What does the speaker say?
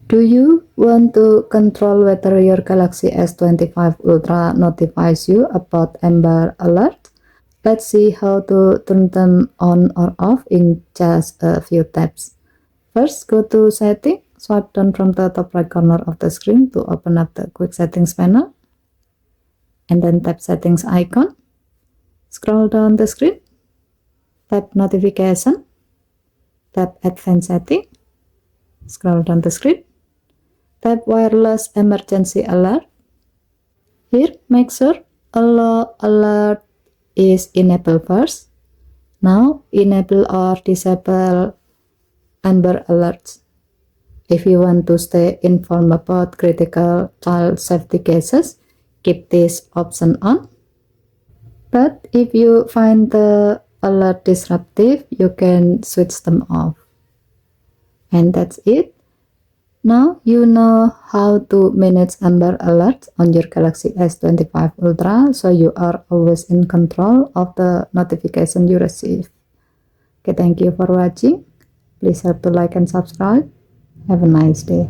Do you want to control whether your Galaxy S25 Ultra notifies you about Amber Alert? Let's see how to turn them on or off in just a few taps. First, go to Setting, swipe down from the top right corner of the screen to open up the Quick Settings panel, and then tap Settings icon. Scroll down the screen, tap Notification, tap Advanced Setting, scroll down the screen, tap Wireless Emergency Alert. Here, make sure Allow Alert is enabled first. Now, enable or disable Amber Alerts. If you want to stay informed about critical child safety cases, keep this option on. But if you find the alert disruptive, you can switch them off. And that's it. Now you know how to manage Amber Alerts on your Galaxy S25 Ultra, so you are always in control of the notification you receive. Okay, thank you for watching. Please help to like and subscribe. Have a nice day.